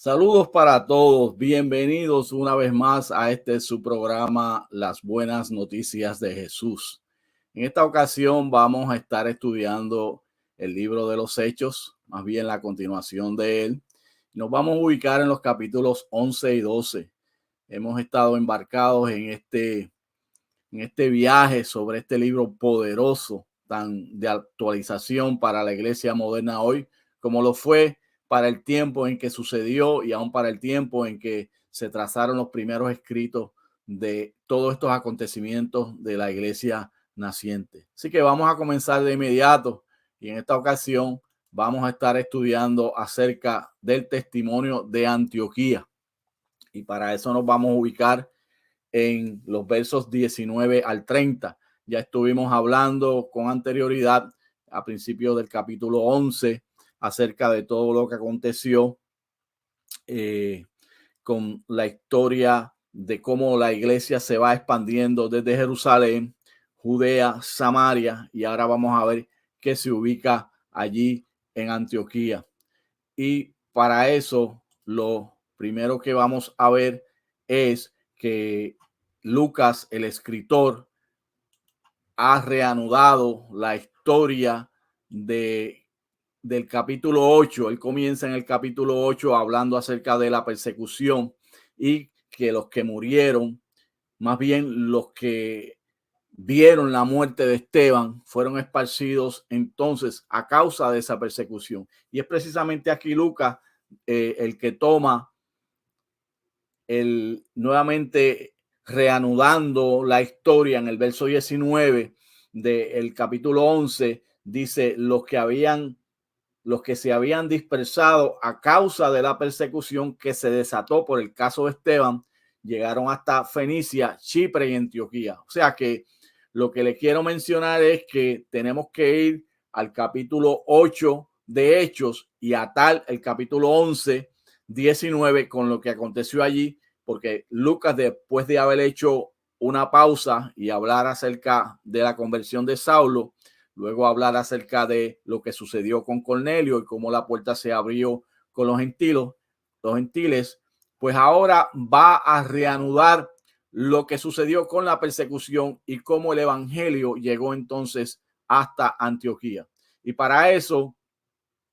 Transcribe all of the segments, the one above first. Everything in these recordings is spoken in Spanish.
Saludos para todos, bienvenidos una vez más a su programa Las Buenas Noticias de Jesús. En esta ocasión vamos a estar estudiando el libro de los Hechos, más bien la continuación de él. Nos vamos a ubicar en los capítulos 11 y 12. Hemos estado embarcados en este viaje sobre este libro poderoso, tan de actualización para la iglesia moderna hoy, como lo fue para el tiempo en que sucedió y aún para el tiempo en que se trazaron los primeros escritos de todos estos acontecimientos de la iglesia naciente. Así que vamos a comenzar de inmediato y en esta ocasión vamos a estar estudiando acerca del testimonio de Antioquía. Y para eso nos vamos a ubicar en los versos 19 al 30. Ya estuvimos hablando con anterioridad a principios del capítulo 11 acerca de todo lo que aconteció con la historia de cómo la iglesia se va expandiendo desde Jerusalén, Judea, Samaria, y ahora vamos a ver que se ubica allí en Antioquía. Y para eso, lo primero que vamos a ver es que Lucas, el escritor, ha reanudado la historia del capítulo 8. Él comienza en el capítulo 8 hablando acerca de la persecución y que los que murieron, más bien los que vieron la muerte de Esteban, fueron esparcidos entonces a causa de esa persecución. Y es precisamente aquí Lucas el que toma nuevamente reanudando la historia en el verso 19 del capítulo 11, dice los que se habían dispersado a causa de la persecución que se desató por el caso de Esteban, llegaron hasta Fenicia, Chipre y Antioquía. O sea que lo que le quiero mencionar es que tenemos que ir al capítulo 8 de Hechos y atar el capítulo 11, 19 con lo que aconteció allí, porque Lucas, después de haber hecho una pausa y hablar acerca de la conversión de Saulo, luego hablar acerca de lo que sucedió con Cornelio y cómo la puerta se abrió con los gentiles, pues ahora va a reanudar lo que sucedió con la persecución y cómo el evangelio llegó entonces hasta Antioquía. Y para eso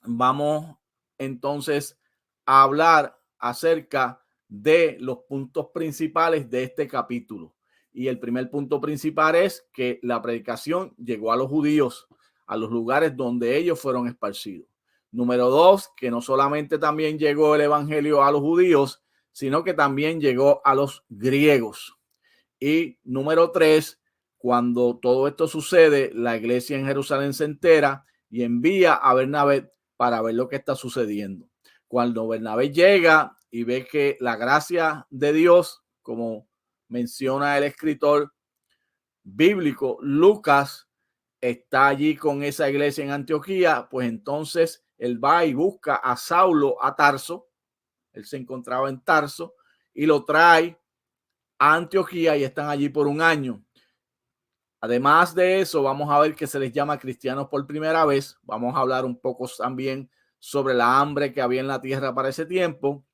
vamos entonces a hablar acerca de los puntos principales de este capítulo. Y el primer punto principal es que la predicación llegó a los judíos, a los lugares donde ellos fueron esparcidos. Número dos, que no solamente también llegó el evangelio a los judíos, sino que también llegó a los griegos. Y número tres, cuando todo esto sucede, la iglesia en Jerusalén se entera y envía a Bernabé para ver lo que está sucediendo. Cuando Bernabé llega y ve que la gracia de Dios, como menciona el escritor bíblico Lucas, está allí con esa iglesia en Antioquía, pues entonces él va y busca a Saulo a Tarso. Él se encontraba en Tarso y lo trae a Antioquía y están allí por un año. Además de eso, vamos a ver que se les llama cristianos por primera vez. Vamos a hablar un poco también sobre la hambre que había en la tierra para ese tiempo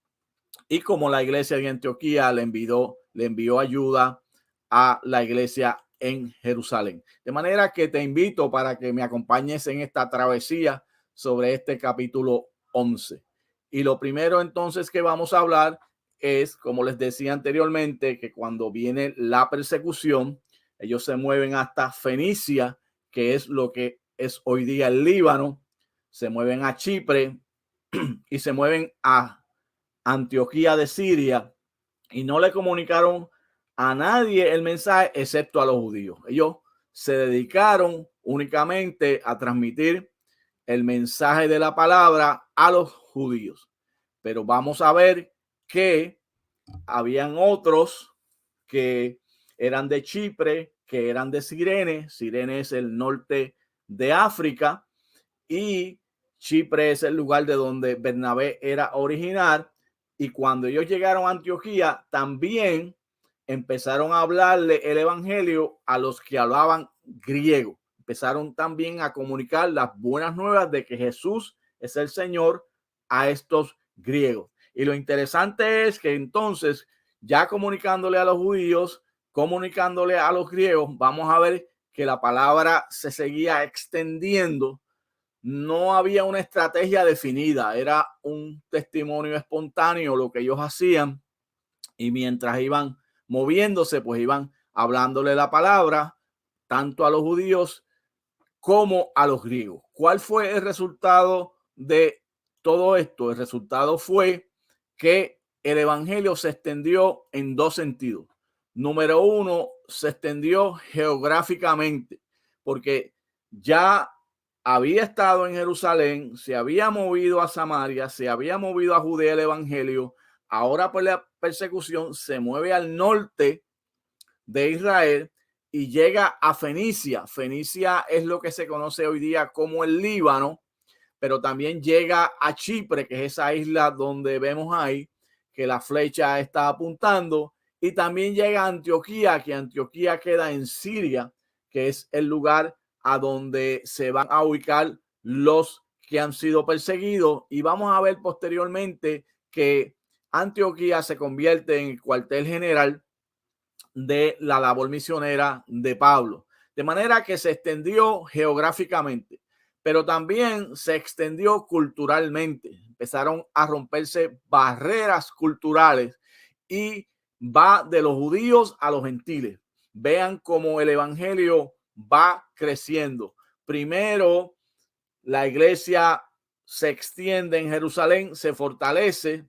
y cómo la iglesia de Antioquía le envió ayuda a la iglesia en Jerusalén. De manera que te invito para que me acompañes en esta travesía sobre este capítulo 11. Y lo primero entonces que vamos a hablar es, como les decía anteriormente, que cuando viene la persecución, ellos se mueven hasta Fenicia, que es lo que es hoy día el Líbano, se mueven a Chipre y se mueven a Antioquía de Siria y no le comunicaron a nadie el mensaje excepto a los judíos. Ellos se dedicaron únicamente a transmitir el mensaje de la palabra a los judíos. Pero vamos a ver que habían otros que eran de Chipre, que eran de Cirene. Cirene es el norte de África y Chipre es el lugar de donde Bernabé era original. Y cuando ellos llegaron a Antioquía, también empezaron a hablarle el evangelio a los que hablaban griego. Empezaron también a comunicar las buenas nuevas de que Jesús es el Señor a estos griegos. Y lo interesante es que entonces, ya comunicándole a los judíos, comunicándole a los griegos, vamos a ver que la palabra se seguía extendiendo. No había una estrategia definida, era un testimonio espontáneo lo que ellos hacían, y mientras iban moviéndose, pues iban hablándole la palabra tanto a los judíos como a los griegos. ¿Cuál fue el resultado de todo esto? El resultado fue que el evangelio se extendió en dos sentidos. Número uno, se extendió geográficamente, porque ya había estado en Jerusalén, se había movido a Samaria, se había movido a Judea el evangelio. Ahora por la persecución se mueve al norte de Israel y llega a Fenicia. Fenicia es lo que se conoce hoy día como el Líbano, pero también llega a Chipre, que es esa isla donde vemos ahí que la flecha está apuntando, y también llega a Antioquía, que Antioquía queda en Siria, que es el lugar a donde se van a ubicar los que han sido perseguidos. Y vamos a ver posteriormente que Antioquía se convierte en el cuartel general de la labor misionera de Pablo. De manera que se extendió geográficamente, pero también se extendió culturalmente. Empezaron a romperse barreras culturales y va de los judíos a los gentiles. Vean cómo el evangelio va creciendo. Primero, la iglesia se extiende en Jerusalén, se fortalece.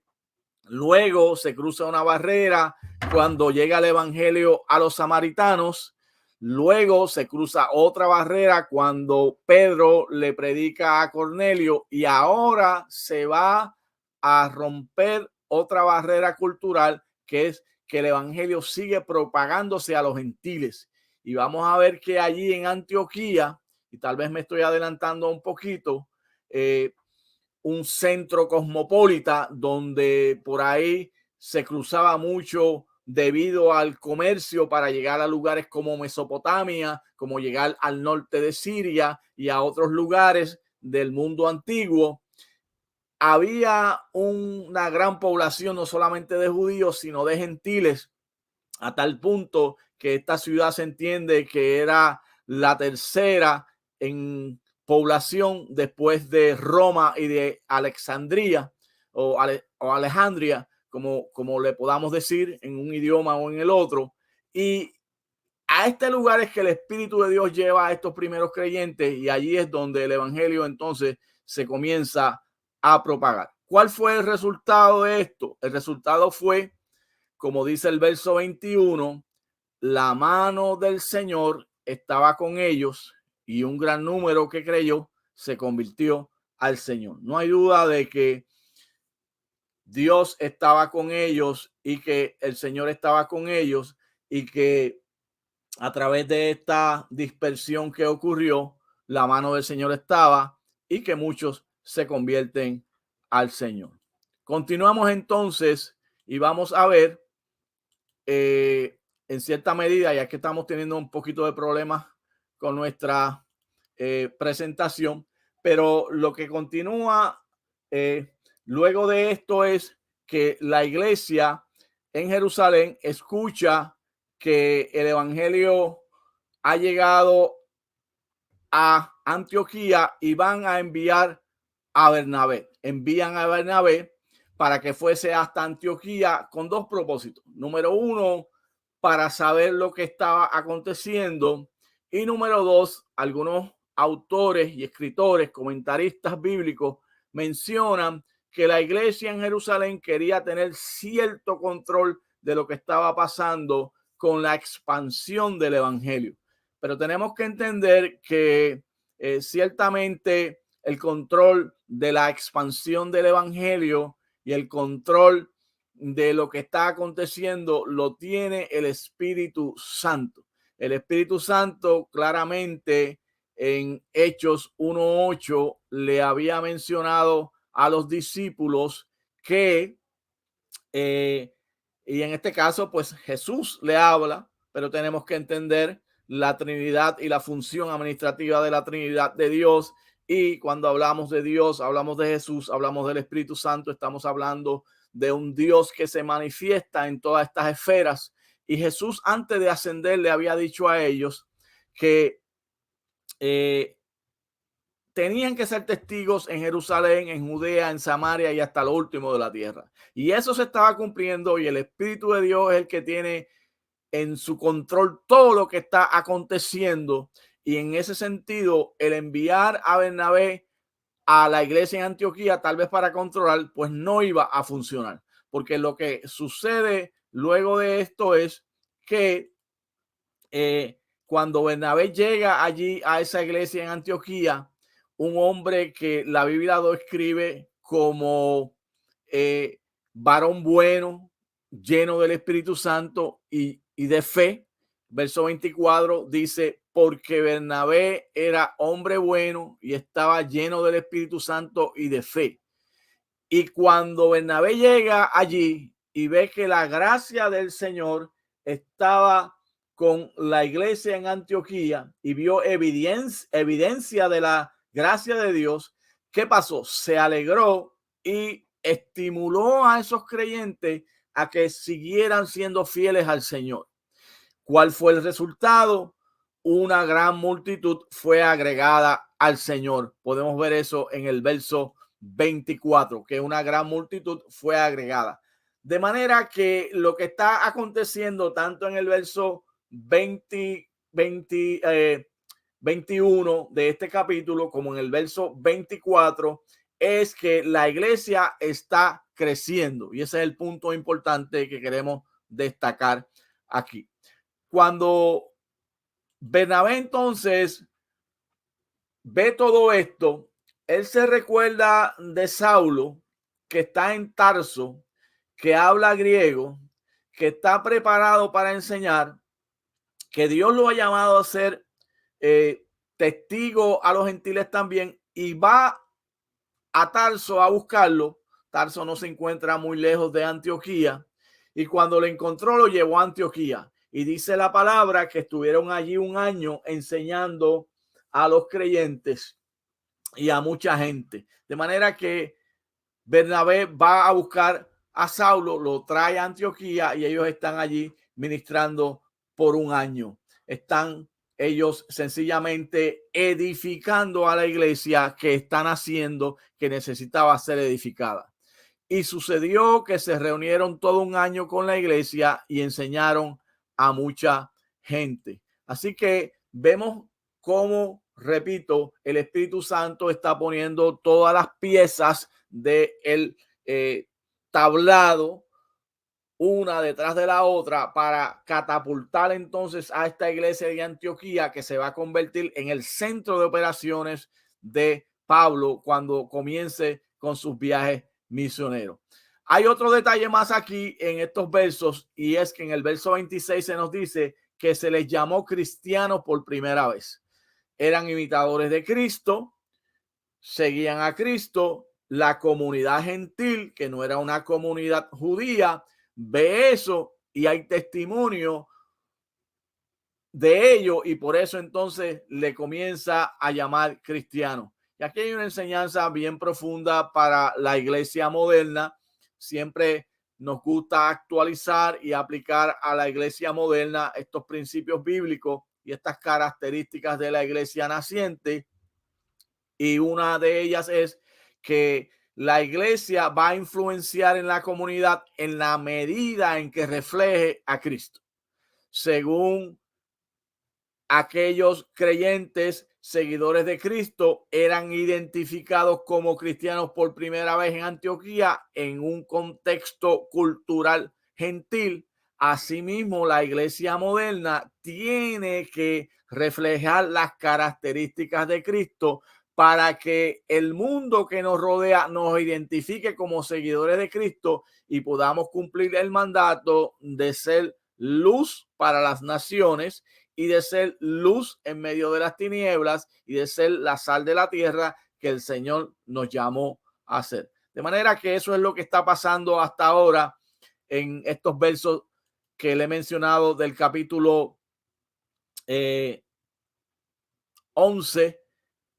Luego se cruza una barrera cuando llega el evangelio a los samaritanos. Luego se cruza otra barrera cuando Pedro le predica a Cornelio, y ahora se va a romper otra barrera cultural, que es que el evangelio sigue propagándose a los gentiles. Y vamos a ver que allí en Antioquía, y tal vez me estoy adelantando un poquito, un centro cosmopolita donde por ahí se cruzaba mucho debido al comercio para llegar a lugares como Mesopotamia, como llegar al norte de Siria y a otros lugares del mundo antiguo. Había una gran población no solamente de judíos, sino de gentiles, a tal punto que esta ciudad se entiende que era la tercera en población después de Roma y de Alejandría o Alejandría, como le podamos decir en un idioma o en el otro. Y a este lugar es que el Espíritu de Dios lleva a estos primeros creyentes, y allí es donde el evangelio entonces se comienza a propagar. ¿Cuál fue el resultado de esto? El resultado fue, como dice el verso 21, la mano del Señor estaba con ellos y un gran número que creyó se convirtió al Señor. No hay duda de que Dios estaba con ellos y que el Señor estaba con ellos, y que a través de esta dispersión que ocurrió, la mano del Señor estaba, y que muchos se convierten al Señor. Continuamos entonces y vamos a ver en cierta medida, ya que estamos teniendo un poquito de problemas con nuestra presentación, pero lo que continúa luego de esto es que la iglesia en Jerusalén escucha que el evangelio ha llegado a Antioquía y van a enviar a Bernabé. Envían a Bernabé para que fuese hasta Antioquía con dos propósitos. Número uno, para saber lo que estaba aconteciendo. Y número dos, algunos autores y escritores, comentaristas bíblicos mencionan que la iglesia en Jerusalén quería tener cierto control de lo que estaba pasando con la expansión del evangelio. Pero tenemos que entender que ciertamente el control de la expansión del evangelio y el control de lo que está aconteciendo lo tiene el Espíritu Santo. El Espíritu Santo claramente en Hechos 1:8 le había mencionado a los discípulos que, y en este caso, pues Jesús le habla, pero tenemos que entender la Trinidad y la función administrativa de la Trinidad de Dios. Y cuando hablamos de Dios, hablamos de Jesús, hablamos del Espíritu Santo, estamos hablando de un Dios que se manifiesta en todas estas esferas. Y Jesús, antes de ascender, le había dicho a ellos que tenían que ser testigos en Jerusalén, en Judea, en Samaria y hasta lo último de la tierra. Y eso se estaba cumpliendo, y el Espíritu de Dios es el que tiene en su control todo lo que está aconteciendo. Y en ese sentido, el enviar a Bernabé a la iglesia en Antioquía, tal vez para controlar, pues no iba a funcionar. Porque lo que sucede luego de esto es que cuando Bernabé llega allí a esa iglesia en Antioquía, un hombre que la Biblia lo escribe como varón bueno, lleno del Espíritu Santo y de fe. Verso 24 dice, porque Bernabé era hombre bueno y estaba lleno del Espíritu Santo y de fe. Y cuando Bernabé llega allí y ve que la gracia del Señor estaba con la iglesia en Antioquía y vio evidencia de la gracia de Dios, ¿qué pasó? Se alegró y estimuló a esos creyentes a que siguieran siendo fieles al Señor. ¿Cuál fue el resultado? Una gran multitud fue agregada al Señor. Podemos ver eso en el verso 24, que una gran multitud fue agregada. De manera que lo que está aconteciendo tanto en el verso 21 de este capítulo como en el verso 24 es que la iglesia está creciendo. Y ese es el punto importante que queremos destacar aquí. Cuando Bernabé entonces ve todo esto, él se recuerda de Saulo, que está en Tarso, que habla griego, que está preparado para enseñar, que Dios lo ha llamado a ser testigo a los gentiles también, y va a Tarso a buscarlo. Tarso no se encuentra muy lejos de Antioquía, y cuando lo encontró lo llevó a Antioquía. Y dice la palabra que estuvieron allí un año enseñando a los creyentes y a mucha gente. De manera que Bernabé va a buscar a Saulo, lo trae a Antioquía y ellos están allí ministrando por un año. Están ellos sencillamente edificando a la iglesia que están haciendo, que necesitaba ser edificada. Y sucedió que se reunieron todo un año con la iglesia y enseñaron a mucha gente. Así que vemos cómo, repito, el Espíritu Santo está poniendo todas las piezas del tablado una detrás de la otra para catapultar entonces a esta iglesia de Antioquía, que se va a convertir en el centro de operaciones de Pablo cuando comience con sus viajes misioneros. Hay otro detalle más aquí en estos versos, y es que en el verso 26 se nos dice que se les llamó cristianos por primera vez. Eran imitadores de Cristo, seguían a Cristo. La comunidad gentil, que no era una comunidad judía, ve eso y hay testimonio de ello, y por eso entonces le comienza a llamar cristiano. Y aquí hay una enseñanza bien profunda para la iglesia moderna. Siempre nos gusta actualizar y aplicar a la iglesia moderna estos principios bíblicos y estas características de la iglesia naciente. Y una de ellas es que la iglesia va a influenciar en la comunidad en la medida en que refleje a Cristo. Según aquellos creyentes, seguidores de Cristo, eran identificados como cristianos por primera vez en Antioquía en un contexto cultural gentil. Asimismo, la iglesia moderna tiene que reflejar las características de Cristo para que el mundo que nos rodea nos identifique como seguidores de Cristo y podamos cumplir el mandato de ser luz para las naciones y de ser luz en medio de las tinieblas y de ser la sal de la tierra que el Señor nos llamó a ser. De manera que eso es lo que está pasando hasta ahora en estos versos que le he mencionado del capítulo 11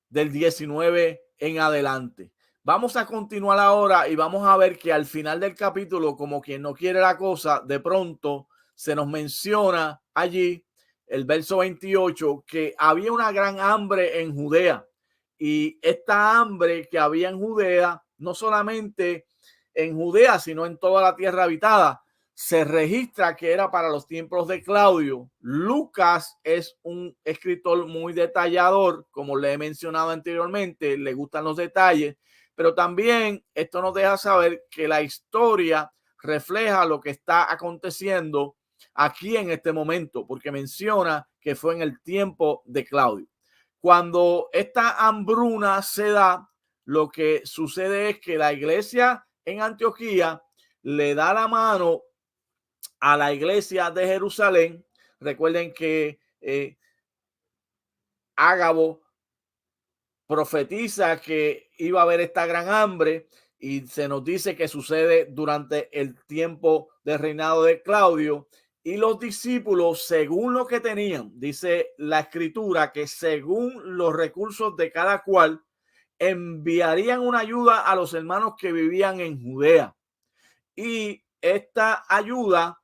del 19 en adelante. Vamos a continuar ahora y vamos a ver que al final del capítulo, como quien no quiere la cosa, de pronto se nos menciona allí, el verso 28, que había una gran hambre en Judea. Y esta hambre que había en Judea, no solamente en Judea, sino en toda la tierra habitada, se registra que era para los tiempos de Claudio. Lucas es un escritor muy detallador, como le he mencionado anteriormente, le gustan los detalles, pero también esto nos deja saber que la historia refleja lo que está aconteciendo aquí en este momento, porque menciona que fue en el tiempo de Claudio. Cuando esta hambruna se da, lo que sucede es que la iglesia en Antioquía le da la mano a la iglesia de Jerusalén. Recuerden que Ágabo profetiza que iba a haber esta gran hambre y se nos dice que sucede durante el tiempo del reinado de Claudio. Y los discípulos, según lo que tenían, dice la escritura, que según los recursos de cada cual, enviarían una ayuda a los hermanos que vivían en Judea. Y esta ayuda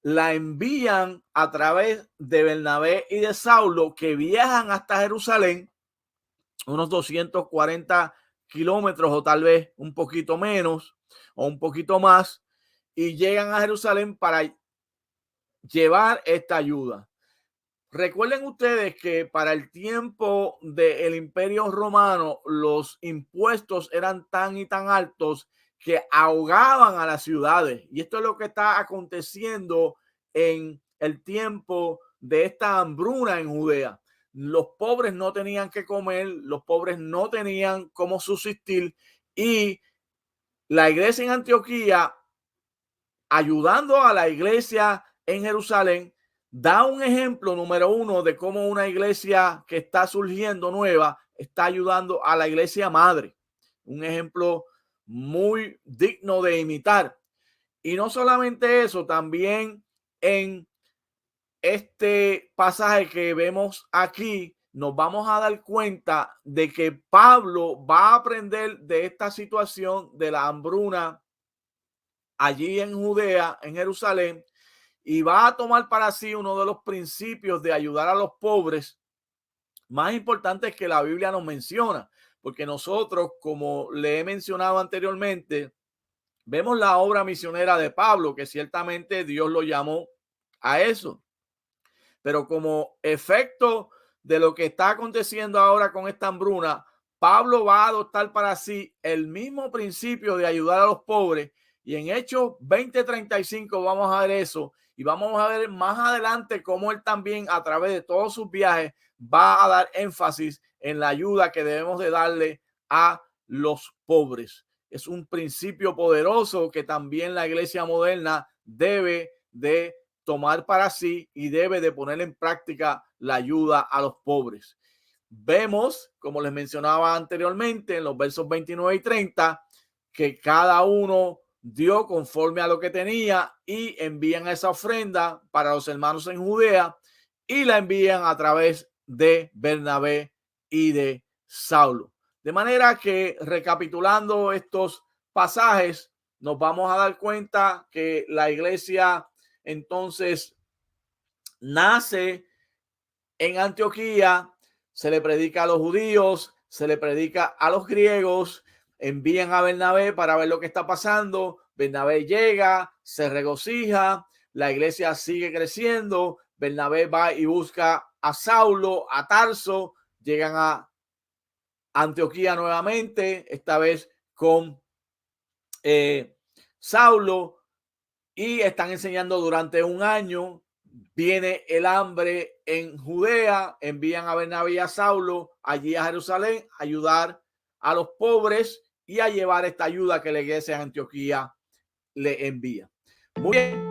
la envían a través de Bernabé y de Saulo, que viajan hasta Jerusalén, unos 240 kilómetros o tal vez un poquito menos o un poquito más, y llegan a Jerusalén para llevar esta ayuda. Recuerden ustedes que para el tiempo del Imperio Romano los impuestos eran tan y tan altos que ahogaban a las ciudades. Y esto es lo que está aconteciendo en el tiempo de esta hambruna en Judea. Los pobres no tenían que comer, los pobres no tenían cómo subsistir, y la iglesia en Antioquía, ayudando a la iglesia en Jerusalén, da un ejemplo número uno de cómo una iglesia que está surgiendo nueva está ayudando a la iglesia madre. Un ejemplo muy digno de imitar. Y no solamente eso, también en este pasaje que vemos aquí, nos vamos a dar cuenta de que Pablo va a aprender de esta situación de la hambruna allí en Judea, en Jerusalén, y va a tomar para sí uno de los principios de ayudar a los pobres más importantes que la Biblia nos menciona, porque nosotros, como le he mencionado anteriormente, vemos la obra misionera de Pablo, que ciertamente Dios lo llamó a eso, pero como efecto de lo que está aconteciendo ahora con esta hambruna, Pablo va a adoptar para sí el mismo principio de ayudar a los pobres. Y en Hechos 20:35 vamos a ver eso, y vamos a ver más adelante cómo él también, a través de todos sus viajes, va a dar énfasis en la ayuda que debemos de darle a los pobres. Es un principio poderoso que también la iglesia moderna debe de tomar para sí y debe de poner en práctica la ayuda a los pobres. Vemos, como les mencionaba anteriormente, en los versos 29 y 30, que cada uno dio conforme a lo que tenía y envían esa ofrenda para los hermanos en Judea, y la envían a través de Bernabé y de Saulo. De manera que, recapitulando estos pasajes, nos vamos a dar cuenta que la iglesia entonces nace en Antioquía, se le predica a los judíos, se le predica a los griegos, envían a Bernabé para ver lo que está pasando. Bernabé llega, se regocija, la iglesia sigue creciendo. Bernabé va y busca a Saulo, a Tarso, llegan a Antioquía nuevamente, esta vez con Saulo, y están enseñando durante un año. Viene el hambre en Judea, envían a Bernabé y a Saulo allí a Jerusalén a ayudar a los pobres y a llevar esta ayuda que la iglesia de Antioquía le envía. Muy bien.